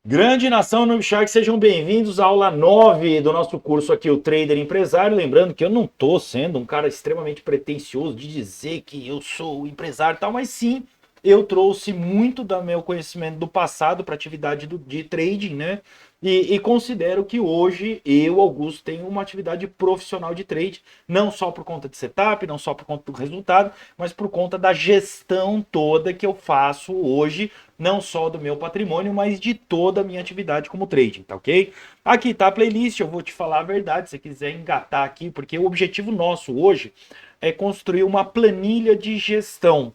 Grande nação Noob Shark, sejam bem-vindos à aula 9 do nosso curso aqui, o Trader Empresário. Lembrando que eu não estou sendo um cara extremamente pretensioso de dizer que eu sou empresário e tal, mas sim, eu trouxe muito do meu conhecimento do passado para a atividade de trading, né? E considero que hoje eu, Augusto, tenho uma atividade profissional de trade, não só por conta de setup, não só por conta do resultado, mas por conta da gestão toda que eu faço hoje, não só do meu patrimônio, mas de toda a minha atividade como trading, tá ok? Aqui tá a playlist, eu vou te falar a verdade, se você quiser engatar aqui, porque o objetivo nosso hoje é construir uma planilha de gestão.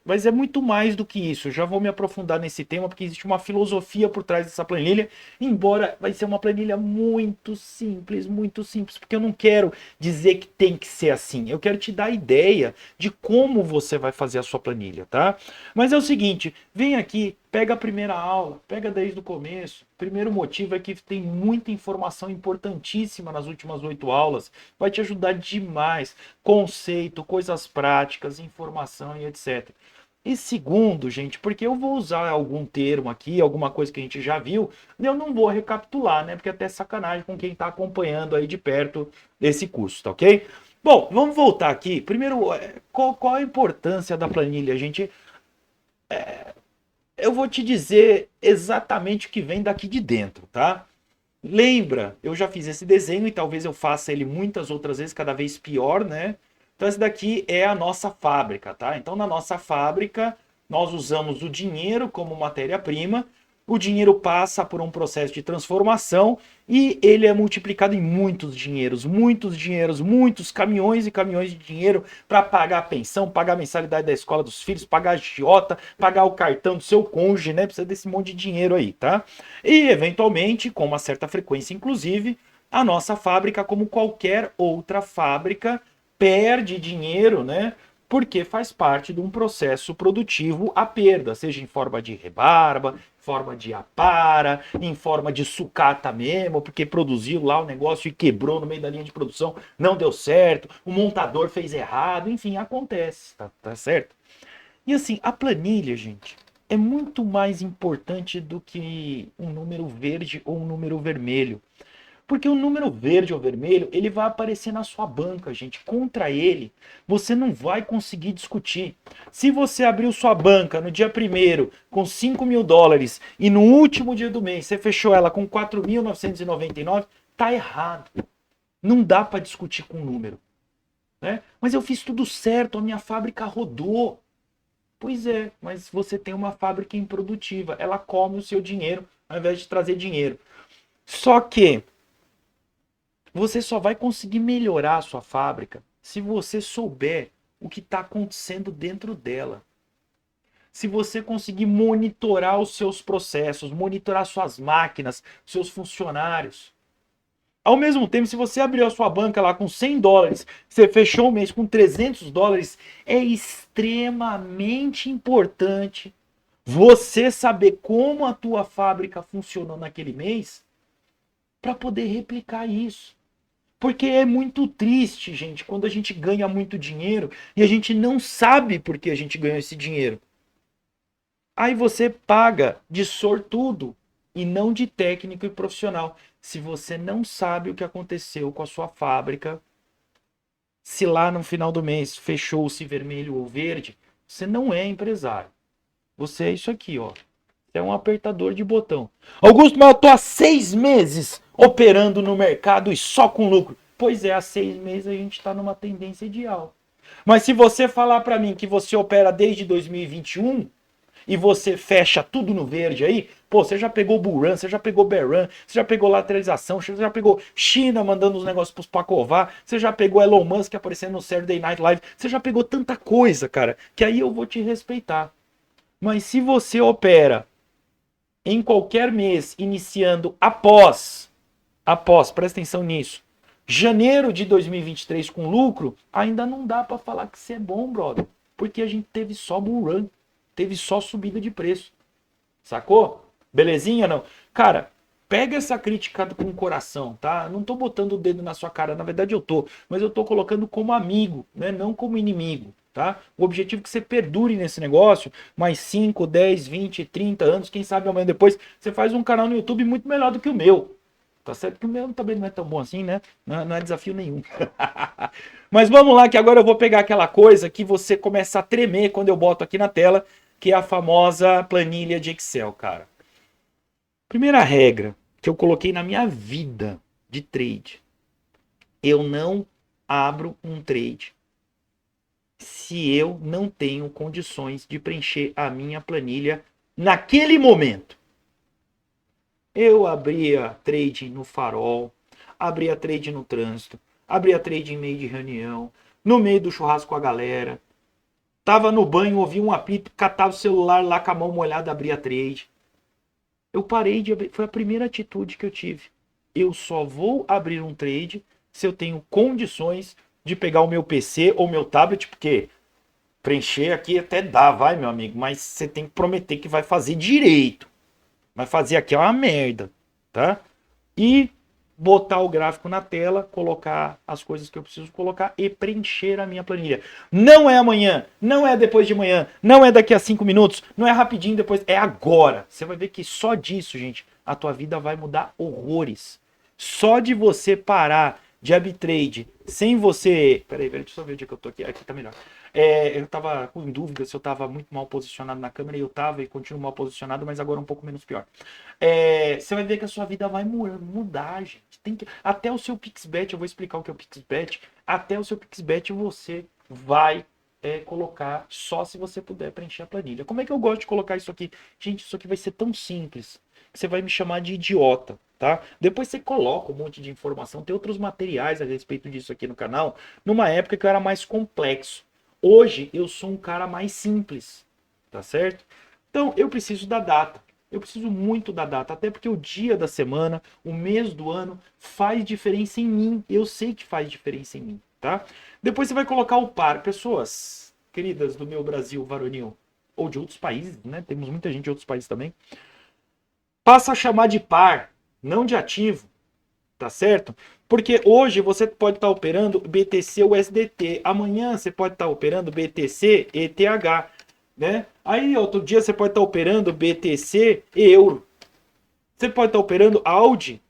Mas é muito mais do que isso. Eu já vou me aprofundar nesse tema porque existe uma filosofia por trás dessa planilha, embora vai ser uma planilha muito simples, porque eu não quero dizer que tem que ser assim. Eu quero te dar a ideia de como você vai fazer a sua planilha, tá? Mas é o seguinte, vem aqui, pega a primeira aula, pega desde o começo. O primeiro motivo é que tem muita informação importantíssima nas últimas 8 aulas. Vai te ajudar demais. Conceito, coisas práticas, informação e etc. E segundo, gente, porque eu vou usar algum termo aqui, alguma coisa que a gente já viu, eu não vou recapitular, né? Porque é até sacanagem com quem está acompanhando aí de perto esse curso, tá ok? Bom, vamos voltar aqui. Primeiro, qual a importância da planilha, gente? Eu vou te dizer exatamente o que vem daqui de dentro, tá? Lembra, eu já fiz esse desenho e talvez eu faça ele muitas outras vezes, cada vez pior, né? Então, esse daqui é a nossa fábrica, tá? Então, na nossa fábrica, nós usamos o dinheiro como matéria-prima, o dinheiro passa por um processo de transformação e ele é multiplicado em muitos dinheiros, muitos caminhões e caminhões de dinheiro para pagar a pensão, pagar a mensalidade da escola dos filhos, pagar a agiota, pagar o cartão do seu cônjuge, né? Precisa desse monte de dinheiro aí, tá? E, eventualmente, com uma certa frequência, inclusive, a nossa fábrica, como qualquer outra fábrica, perde dinheiro, né? Porque faz parte de um processo produtivo a perda, seja em forma de rebarba, em forma de apara, em forma de sucata mesmo, porque produziu lá o negócio e quebrou no meio da linha de produção, não deu certo, o montador fez errado, enfim, acontece, tá certo? E assim, a planilha, gente, é muito mais importante do que um número verde ou um número vermelho. Porque o número verde ou vermelho, ele vai aparecer na sua banca, gente. Contra ele, você não vai conseguir discutir. Se você abriu sua banca no dia primeiro com US$ 5.000 e no último dia do mês você fechou ela com 4.999, tá errado. Não dá para discutir com o número, né? Mas eu fiz tudo certo, a minha fábrica rodou. Pois é, mas você tem uma fábrica improdutiva. Ela come o seu dinheiro ao invés de trazer dinheiro. Só que você só vai conseguir melhorar a sua fábrica se você souber o que está acontecendo dentro dela. Se você conseguir monitorar os seus processos, monitorar suas máquinas, seus funcionários. Ao mesmo tempo, se você abriu a sua banca lá com US$ 100, você fechou o mês com US$ 300, é extremamente importante você saber como a tua fábrica funcionou naquele mês para poder replicar isso. Porque é muito triste, gente, quando a gente ganha muito dinheiro e a gente não sabe por que a gente ganhou esse dinheiro. Aí você paga de sortudo e não de técnico e profissional. Se você não sabe o que aconteceu com a sua fábrica, se lá no final do mês fechou-se vermelho ou verde, você não é empresário. Você é isso aqui, ó. Você é um apertador de botão. Augusto, mas eu tô há 6 meses operando no mercado e só com lucro. Pois é, há 6 meses a gente está numa tendência ideal. Mas se você falar para mim que você opera desde 2021 e você fecha tudo no verde aí, pô, você já pegou Bull Run, você já pegou Bear Run, você já pegou lateralização, você já pegou China mandando os negócios pros Pacovar, você já pegou Elon Musk aparecendo no Saturday Night Live, você já pegou tanta coisa, cara, que aí eu vou te respeitar. Mas se você opera em qualquer mês, iniciando após, presta atenção nisso, janeiro de 2023 com lucro, ainda não dá para falar que você é bom, brother. Porque a gente teve só bull run, teve só subida de preço. Sacou? Belezinha, não? Cara, pega essa crítica com o coração, tá? Não tô botando o dedo na sua cara, na verdade eu tô, mas eu tô colocando como amigo, né? Não como inimigo. tá? O objetivo é que você perdure nesse negócio mais 5, 10, 20, 30 anos, quem sabe amanhã depois você faz um canal no YouTube muito melhor do que o meu. Tá certo que o meu também não é tão bom assim, né? Não é desafio nenhum. Mas vamos lá, que agora eu vou pegar aquela coisa que você começa a tremer quando eu boto aqui na tela, que é a famosa planilha de Excel, cara. Primeira regra que eu coloquei na minha vida de trade. Eu não abro um trade se eu não tenho condições de preencher a minha planilha naquele momento. Eu abria trade no farol, abria trade no trânsito, abria trade em meio de reunião, no meio do churrasco com a galera. Tava no banho, ouvia um apito, catava o celular lá com a mão molhada, abria trade. Eu parei de abrir, foi a primeira atitude que eu tive. Eu só vou abrir um trade se eu tenho condições de pegar o meu PC ou meu tablet, porque preencher aqui até dá, vai, meu amigo, mas você tem que prometer que vai fazer direito. Vai fazer aqui é uma merda, tá? E botar o gráfico na tela, colocar as coisas que eu preciso colocar e preencher a minha planilha. Não é amanhã, não é depois de amanhã, não é daqui a 5 minutos, não é rapidinho depois, é agora. Você vai ver que só disso, gente, a tua vida vai mudar horrores. Só de você parar de arbitrade sem você... Peraí, deixa eu só ver onde é que eu tô aqui. Aqui tá melhor. Eu tava com dúvida se eu tava muito mal posicionado na câmera, e eu tava e continuo mal posicionado, mas agora um pouco menos pior. Você vai ver que a sua vida vai mudar, gente. Até o seu Pixbet, eu vou explicar o que é o Pixbet, até o seu Pixbet você vai colocar só se você puder preencher a planilha. Como é que eu gosto de colocar isso aqui? Gente, isso aqui vai ser tão simples que você vai me chamar de idiota, tá? Depois você coloca um monte de informação, tem outros materiais a respeito disso aqui no canal, numa época que eu era mais complexo. Hoje eu sou um cara mais simples, tá certo? Então eu preciso da data. Eu preciso muito da data, até porque o dia da semana, o mês do ano faz diferença em mim. Eu sei que faz diferença em mim, tá? Depois você vai colocar o par. Pessoas queridas do meu Brasil varonil, ou de outros países, né? Temos muita gente de outros países também. Passa a chamar de par, não de ativo, tá certo? Porque hoje você pode estar operando BTC ou SDT, amanhã você pode estar operando BTC e ETH, né? Aí outro dia você pode estar operando BTC e euro. Você pode estar operando Audi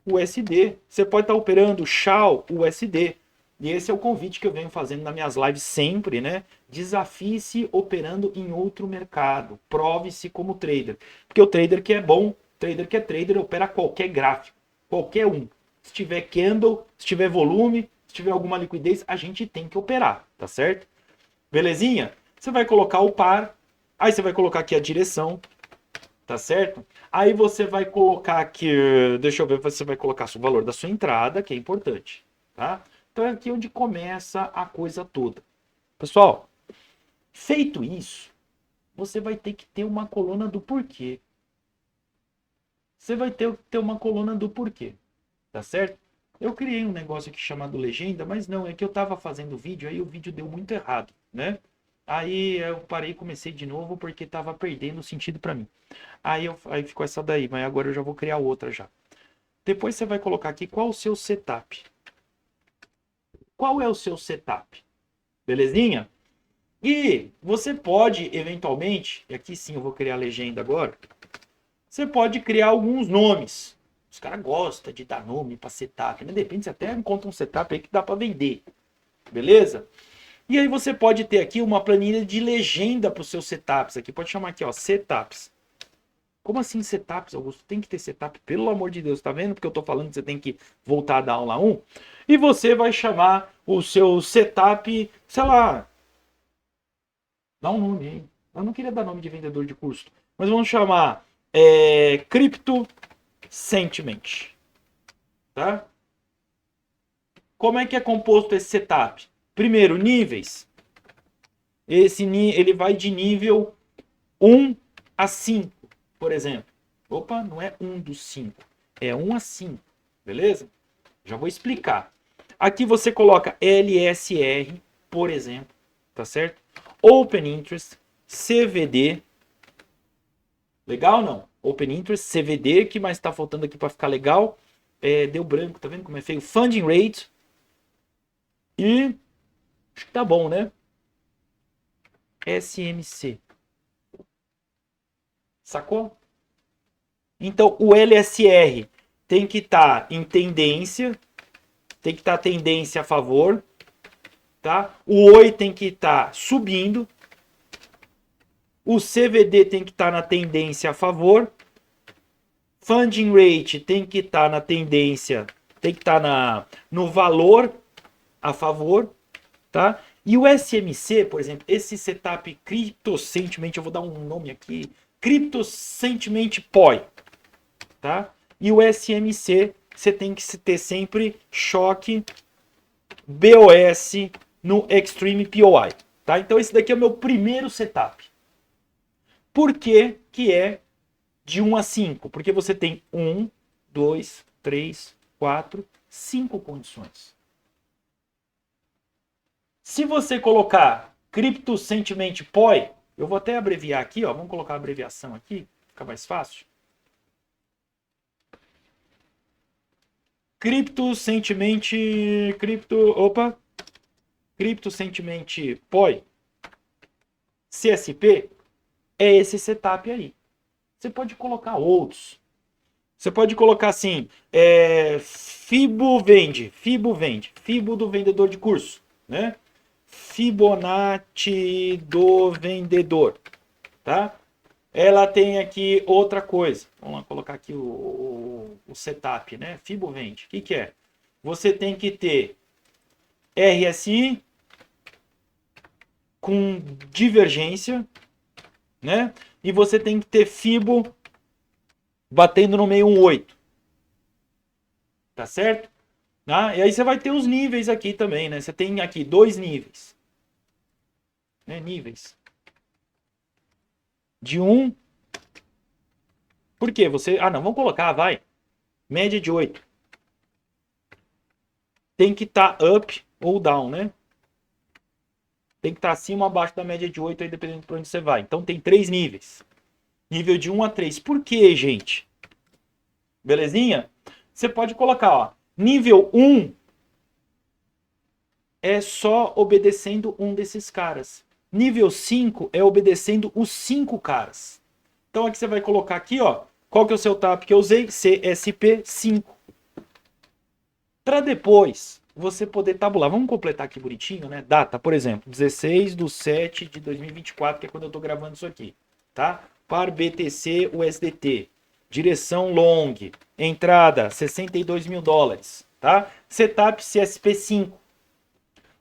USD, você pode estar operando Shao USD. E esse é o convite que eu venho fazendo nas minhas lives sempre, né? Desafie-se operando em outro mercado. Prove-se como trader. Porque o trader que é bom, trader que é trader, opera qualquer gráfico. Qualquer um. Se tiver candle, se tiver volume, se tiver alguma liquidez, a gente tem que operar, tá certo? Belezinha? Você vai colocar o par, aí você vai colocar aqui a direção, tá certo? Aí você vai colocar aqui, deixa eu ver, você vai colocar o valor da sua entrada, que é importante, tá? Então é aqui onde começa a coisa toda. Pessoal, feito isso, você vai ter que ter uma coluna do porquê. Você vai ter uma coluna do porquê, tá certo? Eu criei um negócio aqui chamado legenda, mas não, é que eu tava fazendo vídeo, aí o vídeo deu muito errado, né? Aí eu parei e comecei de novo porque tava perdendo sentido para mim. Aí ficou essa daí, mas agora eu já vou criar outra já. Depois você vai colocar aqui qual o seu setup. Qual é o seu setup? Belezinha? E você pode, eventualmente, e aqui sim eu vou criar a legenda agora, você pode criar alguns nomes. Os caras gostam de dar nome para setup, né? De repente você até encontra um setup aí que dá para vender. Beleza? E aí você pode ter aqui uma planilha de legenda para os seus setups. Aqui pode chamar aqui, ó, setups. Como assim setups, Augusto? Tem que ter setup, pelo amor de Deus, tá vendo? Porque eu tô falando que você tem que voltar da aula 1. E você vai chamar o seu setup, sei lá, dá um nome aí. Eu não queria dar nome de vendedor de curso, mas vamos chamar Crypto Sentiment, tá? Como é que é composto esse setup? Primeiro, níveis. Ele vai de nível 1 a 5, por exemplo. Opa, não é 1 dos 5, é 1 a 5, beleza? Já vou explicar. Aqui você coloca LSR, por exemplo, tá certo? Open Interest, CVD. Legal ou não? Open Interest, CVD, que mais está faltando aqui para ficar legal? Deu branco, tá vendo como é feio? Funding Rate. E acho que tá bom, né? SMC. Sacou? Então, o LSR tem que estar em tendência, tem que estar tendência a favor, tá? O OI tem que estar subindo, o CVD tem que estar na tendência a favor, funding rate tem que estar na tendência, tem que estar no valor a favor, tá? E o SMC, por exemplo, esse setup Crypto Sentiment, eu vou dar um nome aqui, Crypto Sentiment POI, tá? E o SMC, você tem que ter sempre choque BOS no Extreme POI, tá? Então esse daqui é o meu primeiro setup. Por que que é de 1 a 5? Porque você tem 1, 2, 3, 4, 5 condições. Se você colocar Crypto Sentiment POI, eu vou até abreviar aqui, ó, vamos colocar a abreviação aqui, fica mais fácil. Crypto Sentiment POI CSP é esse setup aí. Você pode colocar outros. Você pode colocar assim, Fibo do vendedor de curso, né? Fibonacci do vendedor, tá? Ela tem aqui outra coisa. Vamos lá colocar aqui o setup, né? Fibo vende. O que é? Você tem que ter RSI com divergência, né? E você tem que ter Fibo batendo no meio 1,8. Tá certo? Ah, e aí você vai ter os níveis aqui também, né? Você tem aqui 2 níveis. Né? Níveis. De 1. Por quê? Você... Ah, não, vamos colocar, vai. Média de 8. Tem que estar up ou down, né? Tem que estar acima ou abaixo da média de 8, aí dependendo de onde você vai. Então tem 3 níveis. Nível de 1 a 3. Por quê, gente? Belezinha? Você pode colocar, ó. Nível 1 é só obedecendo um desses caras. Nível 5 é obedecendo os 5 caras. Então aqui você vai colocar aqui, ó. Qual que é o seu TAP que eu usei? CSP5. Para depois você poder tabular. Vamos completar aqui bonitinho, né? Data, por exemplo, 16/7/2024, que é quando eu estou gravando isso aqui, tá? Par BTC USDT. Direção long. Entrada, 62 mil dólares, tá? Setup CSP5.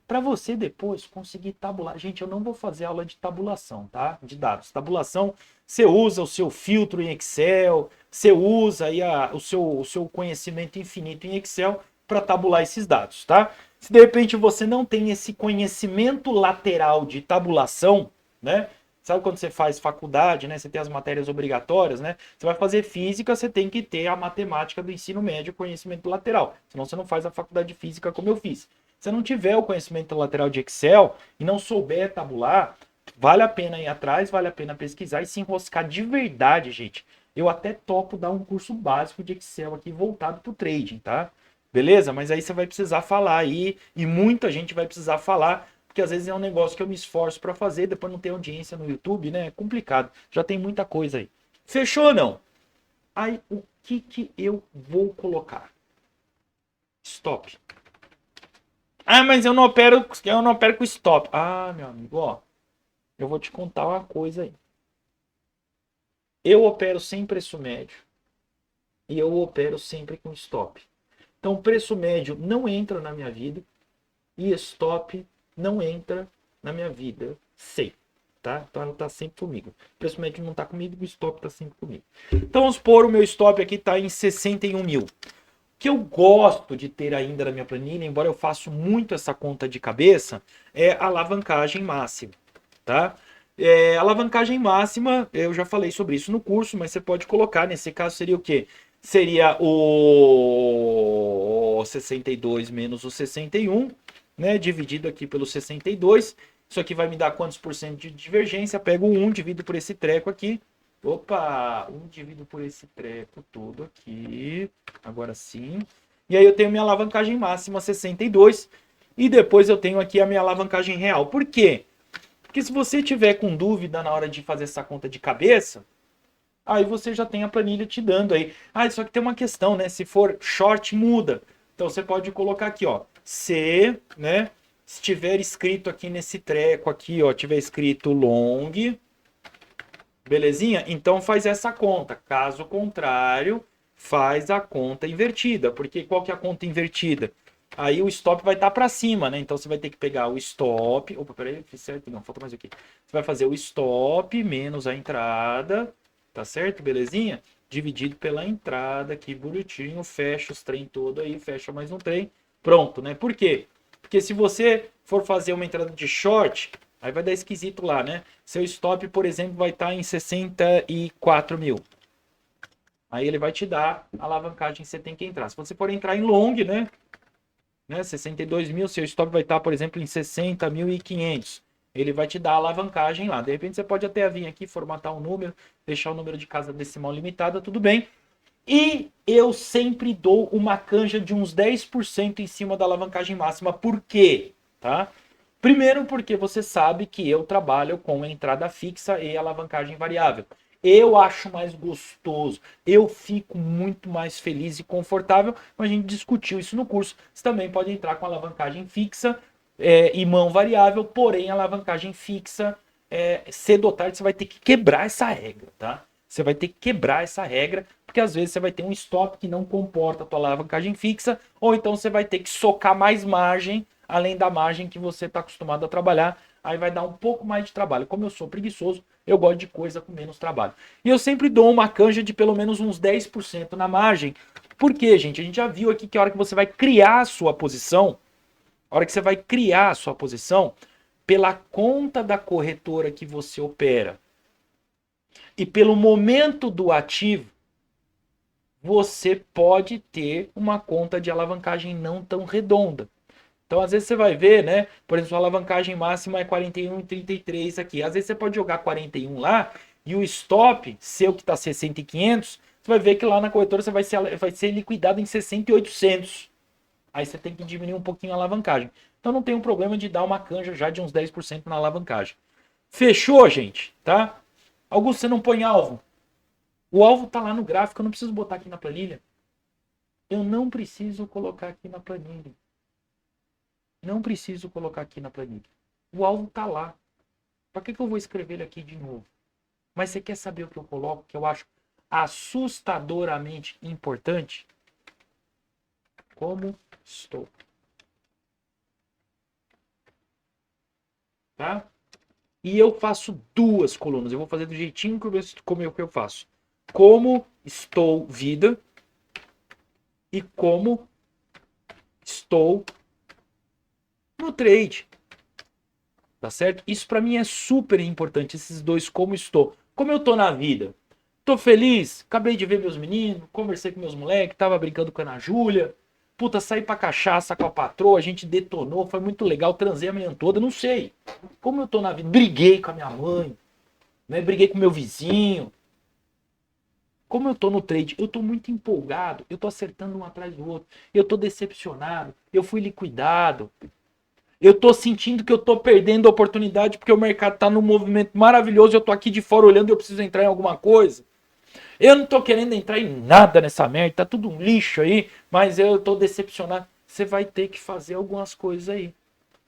Para você depois conseguir tabular. Gente, eu não vou fazer aula de tabulação, tá? De dados. Tabulação, você usa o seu filtro em Excel, você usa aí o seu conhecimento infinito em Excel para tabular esses dados, tá? Se de repente você não tem esse conhecimento lateral de tabulação, né? Sabe quando você faz faculdade, né? Você tem as matérias obrigatórias, né? Você vai fazer física, você tem que ter a matemática do ensino médio, conhecimento lateral. Senão você não faz a faculdade de física como eu fiz. Se não tiver o conhecimento lateral de Excel e não souber tabular, vale a pena ir atrás, vale a pena pesquisar e se enroscar de verdade, gente. Eu até topo dar um curso básico de Excel aqui voltado para o trading, tá? Beleza? Mas aí você vai precisar falar aí e muita gente vai precisar falar, porque às vezes é um negócio que eu me esforço para fazer, depois não tem audiência no YouTube, né? É complicado. Já tem muita coisa aí. Fechou ou não? Aí o que eu vou colocar? Stop. Ah, mas eu não opero com stop. Ah, meu amigo, ó. Eu vou te contar uma coisa aí. Eu opero sem preço médio e eu opero sempre com stop. Então, preço médio não entra na minha vida e stop não entra na minha vida. Sei, tá? Então ela tá sempre comigo. Preço médio não tá comigo, o stop tá sempre comigo. Então vamos supor, o meu stop aqui tá em 61 mil. Que eu gosto de ter ainda na minha planilha, embora eu faça muito essa conta de cabeça, é a alavancagem máxima, tá? Alavancagem máxima, eu já falei sobre isso no curso, mas você pode colocar, nesse caso seria o quê? Seria o 62 menos o 61, né? Dividido aqui pelo 62. Isso aqui vai me dar quantos por cento de divergência? Pego o 1, divido por esse treco aqui. Opa, 1 divido por esse treco todo aqui. Agora sim. E aí eu tenho minha alavancagem máxima 62. E depois eu tenho aqui a minha alavancagem real. Por quê? Porque se você tiver com dúvida na hora de fazer essa conta de cabeça, aí você já tem a planilha te dando aí. Ah, só que tem uma questão, né? Se for short, muda. Então você pode colocar aqui, ó, se, né? Se tiver escrito aqui nesse treco aqui, ó, tiver escrito long, belezinha? Então faz essa conta. Caso contrário, faz a conta invertida. Porque qual que é a conta invertida? Aí o stop vai estar para cima, né? Então você vai ter que pegar o stop. Opa, peraí, fiz certo? Não, falta mais aqui. Você vai fazer o stop menos a entrada, tá certo? Belezinha? Dividido pela entrada aqui, bonitinho. Fecha os trem todo aí, fecha mais um trem. Pronto, né? Por quê? Porque se você for fazer uma entrada de short, aí vai dar esquisito lá, né? Seu stop, por exemplo, vai estar em 64 mil. Aí ele vai te dar a alavancagem que você tem que entrar. Se você for entrar em long, né? 62 mil, seu stop vai estar, por exemplo, em 60.500. Ele vai te dar a alavancagem lá. De repente você pode até vir aqui, formatar um número, deixar o número de casa decimal limitada, tudo bem. E eu sempre dou uma canja de uns 10% em cima da alavancagem máxima. Por quê? Tá? Primeiro porque você sabe que eu trabalho com entrada fixa e alavancagem variável. Eu acho mais gostoso, eu fico muito mais feliz e confortável. A gente discutiu isso no curso. Você também pode entrar com alavancagem fixa e mão variável, porém a alavancagem fixa, cedo ou tarde você vai ter que quebrar essa regra, tá? Você vai ter que quebrar essa regra, porque às vezes você vai ter um stop que não comporta a tua alavancagem fixa, ou então você vai ter que socar mais margem, além da margem que você está acostumado a trabalhar. Aí vai dar um pouco mais de trabalho. Como eu sou preguiçoso, eu gosto de coisa com menos trabalho. E eu sempre dou uma canja de pelo menos uns 10% na margem. Por quê, gente? A gente já viu aqui que a hora que você vai criar a sua posição, a hora que você vai criar a sua posição, pela conta da corretora que você opera e pelo momento do ativo, você pode ter uma conta de alavancagem não tão redonda. Então, às vezes você vai ver, né? Por exemplo, a alavancagem máxima é 41,33 aqui. Às vezes você pode jogar 41 lá e o stop, seu que está 60,500, você vai ver que lá na corretora você vai ser liquidado em 60,800. Aí você tem que diminuir um pouquinho a alavancagem. Então não tem um problema de dar uma canja já de uns 10% na alavancagem. Fechou, gente? Tá? Augusto, você não põe alvo? O alvo está lá no gráfico, eu não preciso botar aqui na planilha. Eu não preciso colocar aqui na planilha. Não preciso colocar aqui na planilha. O alvo está lá. Para que eu vou escrever ele aqui de novo? Mas você quer saber o que eu coloco, que eu acho assustadoramente importante? Como estou. Tá? E eu faço duas colunas. Eu vou fazer do jeitinho como eu faço. Como estou vida e como estou no trade. Tá certo? Isso para mim é super importante, esses dois como estou. Como eu tô na vida? Tô feliz, acabei de ver meus meninos, conversei com meus moleques, tava brincando com a Ana Júlia. Puta, saí pra cachaça com a patroa, a gente detonou, foi muito legal, transei a manhã toda, não sei. Como eu tô na vida? Briguei com a minha mãe, né? Briguei com meu vizinho. Como eu tô no trade? Eu tô muito empolgado, eu tô acertando um atrás do outro, eu tô decepcionado, eu fui liquidado. Eu tô sentindo que eu tô perdendo a oportunidade porque o mercado tá num movimento maravilhoso, eu tô aqui de fora olhando e eu preciso entrar em alguma coisa. Eu não tô querendo entrar em nada nessa merda, tá tudo um lixo aí, mas eu tô decepcionado. Você vai ter que fazer algumas coisas aí.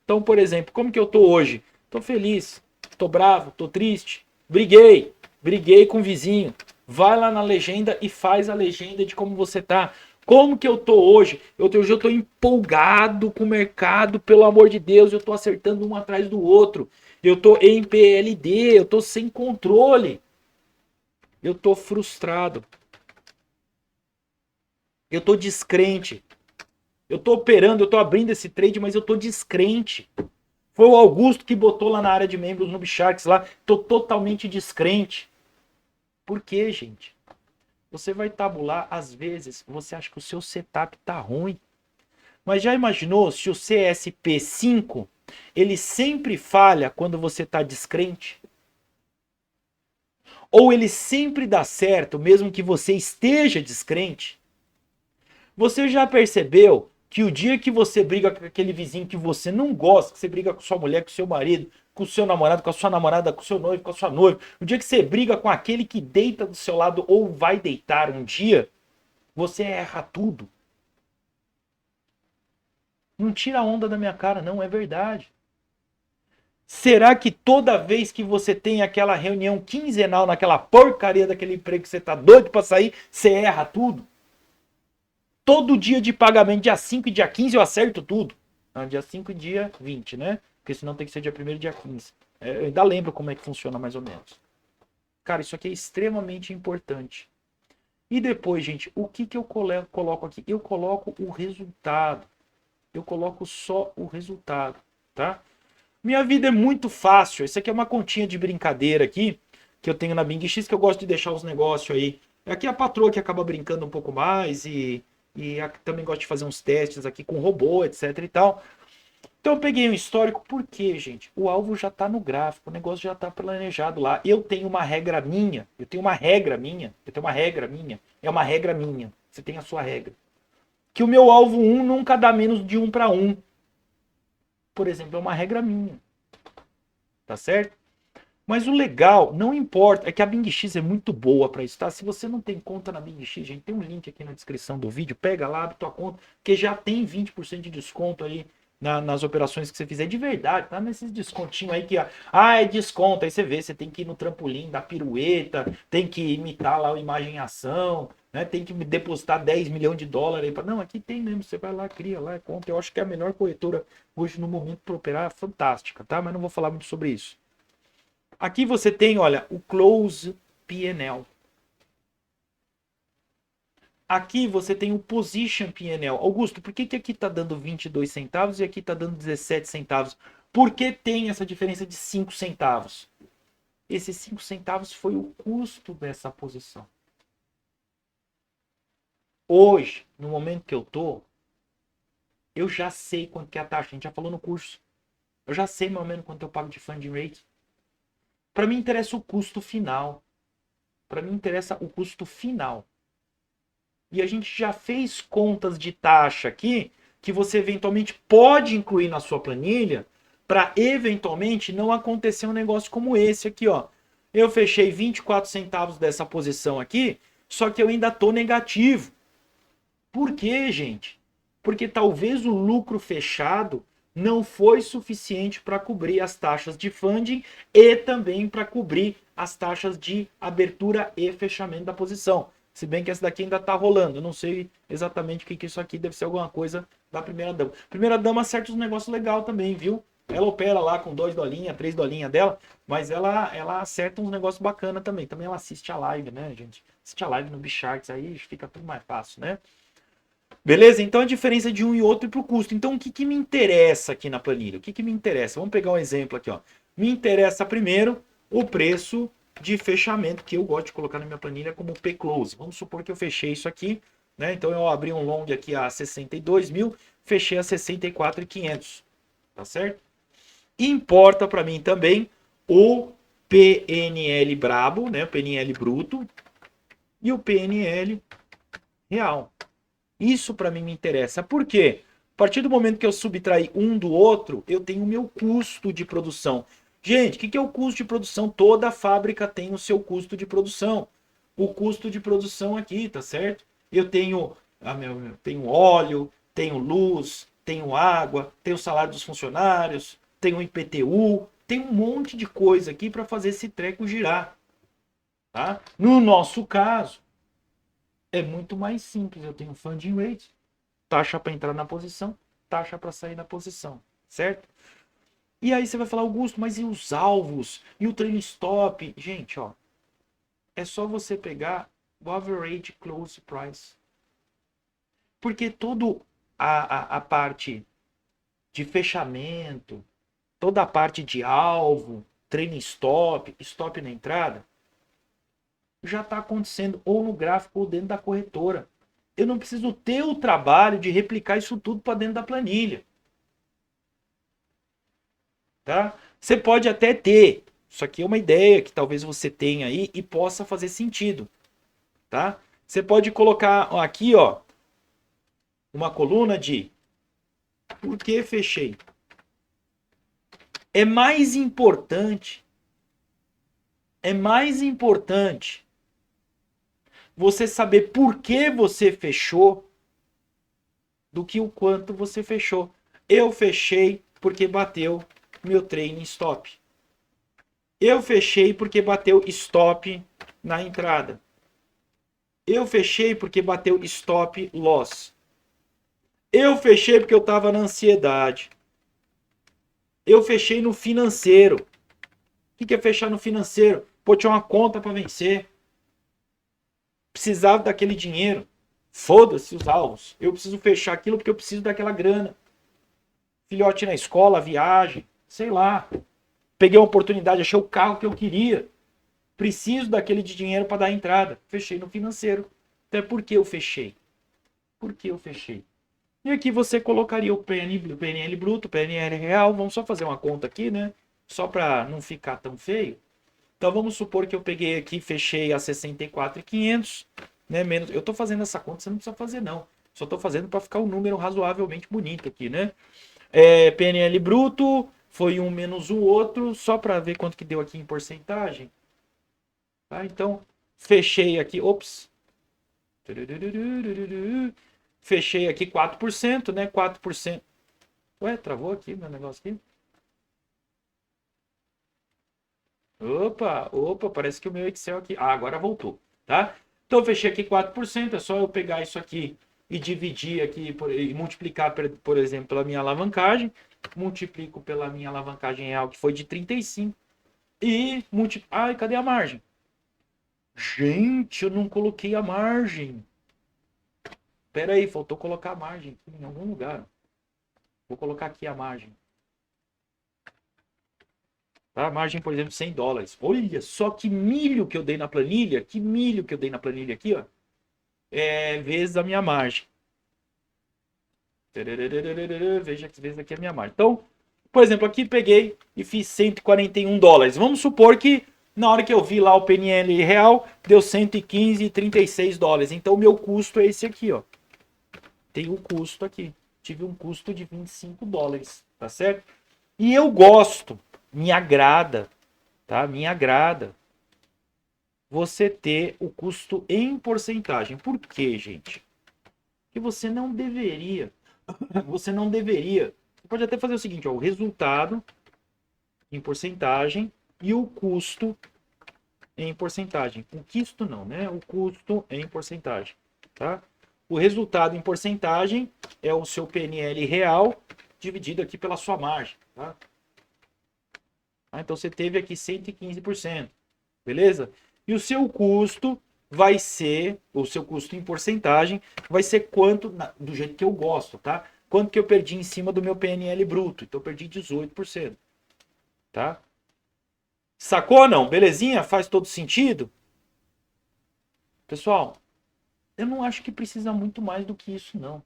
Então, por exemplo, como que eu tô hoje? Tô feliz, tô bravo, tô triste, briguei com o vizinho. Vai lá na legenda e faz a legenda de como você tá. Como que eu tô hoje? Hoje eu tô empolgado com o mercado, pelo amor de Deus, eu tô acertando um atrás do outro. Eu tô em PLD, eu tô sem controle. Eu tô frustrado. Eu tô descrente. Eu tô operando, eu tô abrindo esse trade, mas eu tô descrente. Foi o Augusto que botou lá na área de membros no Sharks lá. Tô totalmente descrente. Por quê, gente? Você vai tabular, às vezes, você acha que o seu setup tá ruim. Mas já imaginou se o CSP5 ele sempre falha quando você tá descrente? Ou ele sempre dá certo mesmo que você esteja descrente? Você já percebeu que o dia que você briga com aquele vizinho que você não gosta, que você briga com sua mulher, com seu marido, com o seu namorado, com a sua namorada, com o seu noivo, com a sua noiva, no dia que você briga com aquele que deita do seu lado ou vai deitar um dia, você erra tudo. Não tira a onda da minha cara, não, é verdade. Será que toda vez que você tem aquela reunião quinzenal naquela porcaria daquele emprego que você tá doido para sair, você erra tudo? Todo dia de pagamento, dia 5 e dia 15 eu acerto tudo. Não, dia 5 e dia 20, né? Porque senão tem que ser dia 1º e dia 15. Eu ainda lembro como é que funciona mais ou menos. Cara, isso aqui é extremamente importante. E depois, gente, o que eu coloco aqui? Eu coloco o resultado. Eu coloco só o resultado, tá? Minha vida é muito fácil. Isso aqui é uma continha de brincadeira aqui, que eu tenho na Bing X, que eu gosto de deixar os negócios aí. Aqui é a patroa que acaba brincando um pouco mais e também gosto de fazer uns testes aqui com robô, etc e tal. Então eu peguei um histórico, por quê, gente? O alvo já está no gráfico, o negócio já está planejado lá. Eu tenho uma regra minha, é uma regra minha. Você tem a sua regra. Que o meu alvo 1 nunca dá menos de 1 para 1. Por exemplo, é uma regra minha. Tá certo? Mas o legal, não importa, é que a Bing X é muito boa para isso, tá? Se você não tem conta na Bing X, gente, tem um link aqui na descrição do vídeo, pega lá, abre tua conta, que já tem 20% de desconto aí nas operações que você fizer de verdade, tá? Nesses descontinhos aí que, é desconto, aí você vê, você tem que ir no trampolim, dar pirueta, tem que imitar lá o imagem em ação, né? Tem que depositar 10 milhões de dólares aí. Não, aqui tem mesmo, você vai lá, cria lá, conta. Eu acho que é a melhor corretora hoje no momento para operar, fantástica, tá? Mas não vou falar muito sobre isso. Aqui você tem, olha, o Close P&L. Aqui você tem o Position P&L. Augusto, por que aqui está dando 22 centavos e aqui está dando 17 centavos? Por que tem essa diferença de 5 centavos? Esses 5 centavos foi o custo dessa posição. Hoje, no momento que eu tô, eu já sei quanto que é a taxa. A gente já falou no curso. Eu já sei mais ou menos quanto eu pago de funding rate. Para mim interessa o custo final. Para mim interessa o custo final. E a gente já fez contas de taxa aqui que você eventualmente pode incluir na sua planilha para eventualmente não acontecer um negócio como esse aqui, ó. Eu fechei 24 centavos dessa posição aqui, só que eu ainda estou negativo. Por quê, gente? Porque talvez o lucro fechado não foi suficiente para cobrir as taxas de funding e também para cobrir as taxas de abertura e fechamento da posição. Se bem que essa daqui ainda está rolando. Eu não sei exatamente o que isso aqui deve ser alguma coisa da primeira dama. Primeira dama acerta uns negócios legal também, viu? Ela opera lá com 2 dolinhas, 3 dolinhas dela, mas ela acerta uns negócios bacana também. Também ela assiste a live, né, gente? Assiste a live no Bicharts, aí fica tudo mais fácil, né? Beleza? Então a diferença de um e outro é para o custo. Então o que me interessa aqui na planilha? O que me interessa? Vamos pegar um exemplo aqui, ó. Me interessa primeiro o preço de fechamento, que eu gosto de colocar na minha planilha como P-Close. Vamos supor que eu fechei isso aqui, né? Então eu abri um long aqui a 62 mil, fechei a 64.500, tá certo? Importa para mim também o PNL brabo, né? O PNL bruto e o PNL real. Isso para mim me interessa. Por quê? A partir do momento que eu subtrair um do outro, eu tenho o meu custo de produção. Gente, o que é o custo de produção? Toda fábrica tem o seu custo de produção. O custo de produção aqui, tá certo? Eu tenho, tenho óleo, tenho luz, tenho água, tenho o salário dos funcionários, tenho IPTU, tem um monte de coisa aqui para fazer esse treco girar. Tá? No nosso caso, é muito mais simples. Eu tenho funding rate, taxa para entrar na posição, taxa para sair na posição, certo? E aí você vai falar, Augusto, mas e os alvos? E o trailing stop? Gente, ó, é só você pegar o average close price. Porque toda a parte de fechamento, toda a parte de alvo, trailing stop, stop na entrada, já está acontecendo ou no gráfico ou dentro da corretora. Eu não preciso ter o trabalho de replicar isso tudo para dentro da planilha. Tá? Você pode até ter. Isso aqui é uma ideia que talvez você tenha aí e possa fazer sentido. Tá? Você pode colocar aqui, ó, uma coluna de por que fechei. É mais importante, é mais importante você saber por que você fechou do que o quanto você fechou. Eu fechei porque bateu meu trailing stop. Eu fechei porque bateu stop na entrada. Eu fechei porque bateu stop loss. Eu fechei porque eu estava na ansiedade. Eu fechei no financeiro. O que é fechar no financeiro? Pô, tinha uma conta para vencer. Precisava daquele dinheiro. Foda-se os alvos. Eu preciso fechar aquilo porque eu preciso daquela grana. Filhote na escola, viagem, sei lá. Peguei uma oportunidade, achei o carro que eu queria. Preciso daquele de dinheiro para dar a entrada. Fechei no financeiro. Até por que eu fechei? Por que eu fechei? E aqui você colocaria o PNL bruto, o PNL real. Vamos só fazer uma conta aqui, né? Só para não ficar tão feio. Então vamos supor que eu peguei aqui, fechei a 64.500, né? Menos, eu estou fazendo essa conta, você não precisa fazer não. Só estou fazendo para ficar um número razoavelmente bonito aqui, né? PNL bruto foi um menos o outro, só para ver quanto que deu aqui em porcentagem. Tá? Então fechei aqui, ops. Fechei aqui 4%, né? 4%. Ué, travou aqui meu negócio aqui. Opa, parece que o meu Excel aqui. Ah, agora voltou, tá? Então eu fechei aqui 4%, é só eu pegar isso aqui e dividir aqui e multiplicar, por exemplo, pela minha alavancagem. Multiplico pela minha alavancagem real, que foi de 35. E multiplico. Ai, cadê a margem? Gente, eu não coloquei a margem. Pera aí, faltou colocar a margem aqui em algum lugar. Vou colocar aqui a margem. Tá? Margem, por exemplo, $100. Olha só que milho que eu dei na planilha. Que milho que eu dei na planilha aqui, ó. Vezes a minha margem. Veja que vezes aqui a minha margem. Então, por exemplo, aqui peguei e fiz $141. Vamos supor que na hora que eu vi lá o PNL real, deu $115,36. Então, o meu custo é esse aqui, ó. Tem o custo aqui. Tive um custo de $25, tá certo? E eu gosto, me agrada, tá? Me agrada você ter o custo em porcentagem. Por quê, gente? Porque você não deveria, você pode até fazer o seguinte, ó, o resultado em porcentagem e o custo em porcentagem. O custo não, né? O custo em porcentagem, tá? O resultado em porcentagem é o seu PNL real dividido aqui pela sua margem, tá? Então você teve aqui 115%, beleza? E o seu custo vai ser, o seu custo em porcentagem, vai ser quanto, do jeito que eu gosto, tá? Quanto que eu perdi em cima do meu PNL bruto. Então eu perdi 18%, tá? Sacou ou não? Belezinha? Faz todo sentido? Pessoal, eu não acho que precisa muito mais do que isso, não.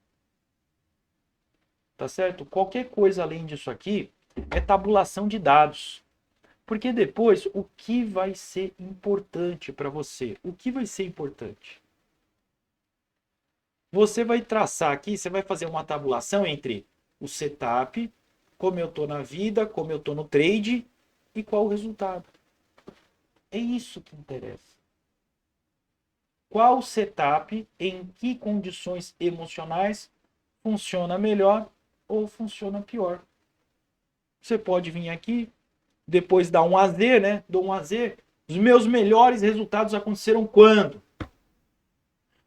Tá certo? Qualquer coisa além disso aqui é tabulação de dados. Porque depois, o que vai ser importante para você? O que vai ser importante? Você vai traçar aqui, você vai fazer uma tabulação entre o setup, como eu estou na vida, como eu estou no trade e qual o resultado. É isso que interessa. Qual setup, em que condições emocionais funciona melhor ou funciona pior. Você pode vir aqui, depois dar um AZ, né? Dou um AZ. Os meus melhores resultados aconteceram quando?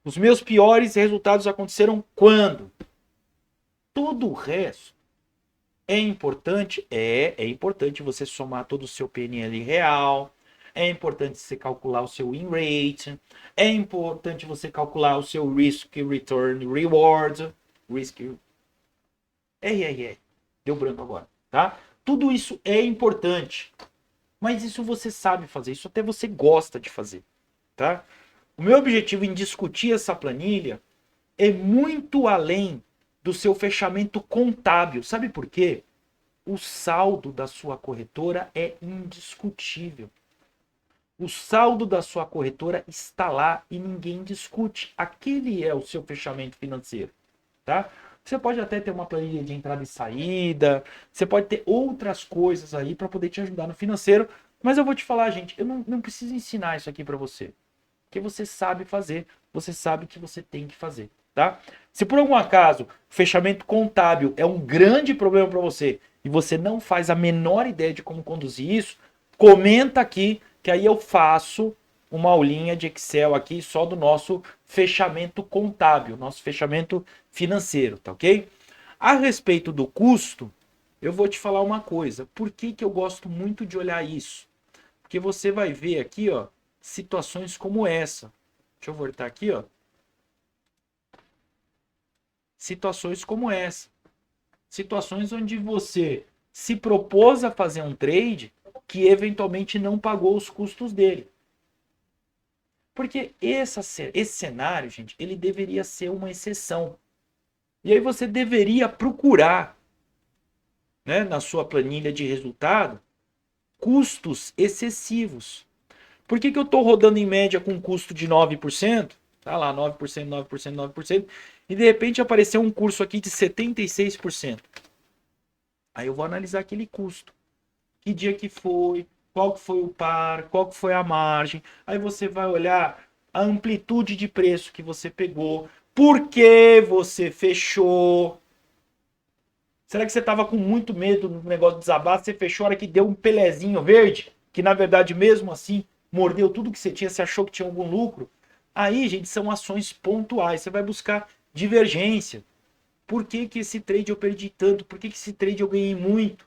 Os meus piores resultados aconteceram quando? Todo o resto é importante? É importante você somar todo o seu PNL real, é importante você calcular o seu win rate, é importante você calcular o seu risk return reward, risk RRR. Deu branco agora, tá? Tudo isso é importante, mas isso você sabe fazer, isso até você gosta de fazer, tá? O meu objetivo em discutir essa planilha é muito além do seu fechamento contábil. Sabe por quê? O saldo da sua corretora é indiscutível. O saldo da sua corretora está lá e ninguém discute. Aquele é o seu fechamento financeiro, tá? Você pode até ter uma planilha de entrada e saída, você pode ter outras coisas aí para poder te ajudar no financeiro, mas eu vou te falar, gente, eu não preciso ensinar isso aqui para você, porque você sabe fazer, você sabe que você tem que fazer, tá? Se por algum acaso o fechamento contábil é um grande problema para você e você não faz a menor ideia de como conduzir isso, comenta aqui que aí eu faço uma aulinha de Excel aqui só do nosso fechamento contábil, nosso fechamento financeiro, tá ok? A respeito do custo, eu vou te falar uma coisa. Por que que eu gosto muito de olhar isso? Porque você vai ver aqui, ó, situações como essa. Deixa eu voltar aqui, ó. Situações como essa. Situações onde você se propôs a fazer um trade que eventualmente não pagou os custos dele. Porque esse cenário, gente, ele deveria ser uma exceção. E aí você deveria procurar, né, na sua planilha de resultado, custos excessivos. Por que que eu estou rodando em média com um custo de 9%? Tá lá, 9%, 9%, 9%, e de repente apareceu um curso aqui de 76%. Aí eu vou analisar aquele custo. Que dia que foi, qual que foi o par, qual que foi a margem. Aí você vai olhar a amplitude de preço que você pegou, por que você fechou. Será que você estava com muito medo do negócio desabar? Você fechou a hora que deu um pelezinho verde, que na verdade mesmo assim mordeu tudo que você tinha, você achou que tinha algum lucro? Aí, gente, são ações pontuais. Você vai buscar divergência. Por que que esse trade eu perdi tanto? Por que que esse trade eu ganhei muito?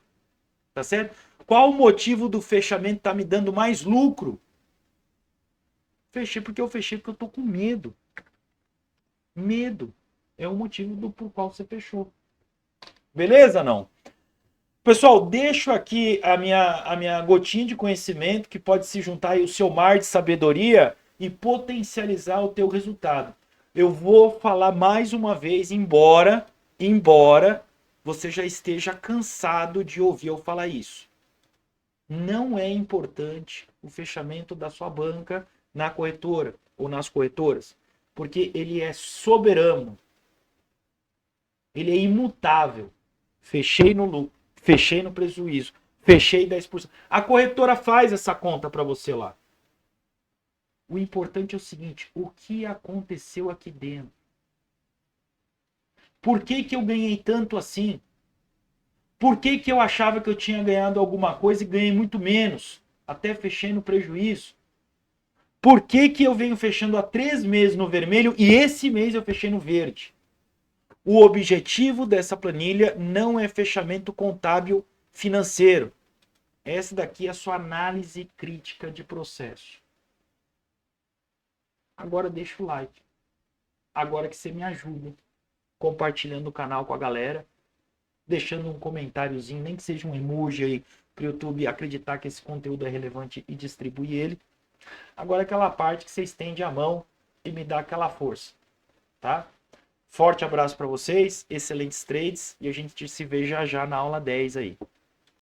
Tá certo? Qual o motivo do fechamento tá me dando mais lucro? Fechei porque eu tô com medo. Medo é o motivo por qual você fechou. Beleza, não? Pessoal, deixo aqui a minha gotinha de conhecimento que pode se juntar aí o seu mar de sabedoria e potencializar o teu resultado. Eu vou falar mais uma vez, embora você já esteja cansado de ouvir eu falar isso. Não é importante o fechamento da sua banca na corretora ou nas corretoras, porque ele é soberano, ele é imutável. Fechei no lucro, fechei no prejuízo, fechei 10%. A corretora faz essa conta para você lá. O importante é o seguinte, o que aconteceu aqui dentro? Por que que eu ganhei tanto assim? Por que que eu achava que eu tinha ganhado alguma coisa e ganhei muito menos? Até fechei no prejuízo. Por que que eu venho fechando há 3 meses no vermelho e esse mês eu fechei no verde? O objetivo dessa planilha não é fechamento contábil financeiro. Essa daqui é a sua análise crítica de processo. Agora deixa o like. Agora que você me ajuda, compartilhando o canal com a galera, deixando um comentáriozinho, nem que seja um emoji aí, para o YouTube acreditar que esse conteúdo é relevante e distribuir ele. Agora aquela parte que você estende a mão e me dá aquela força, tá? Forte abraço para vocês, excelentes trades e a gente se vê já já na aula 10 aí.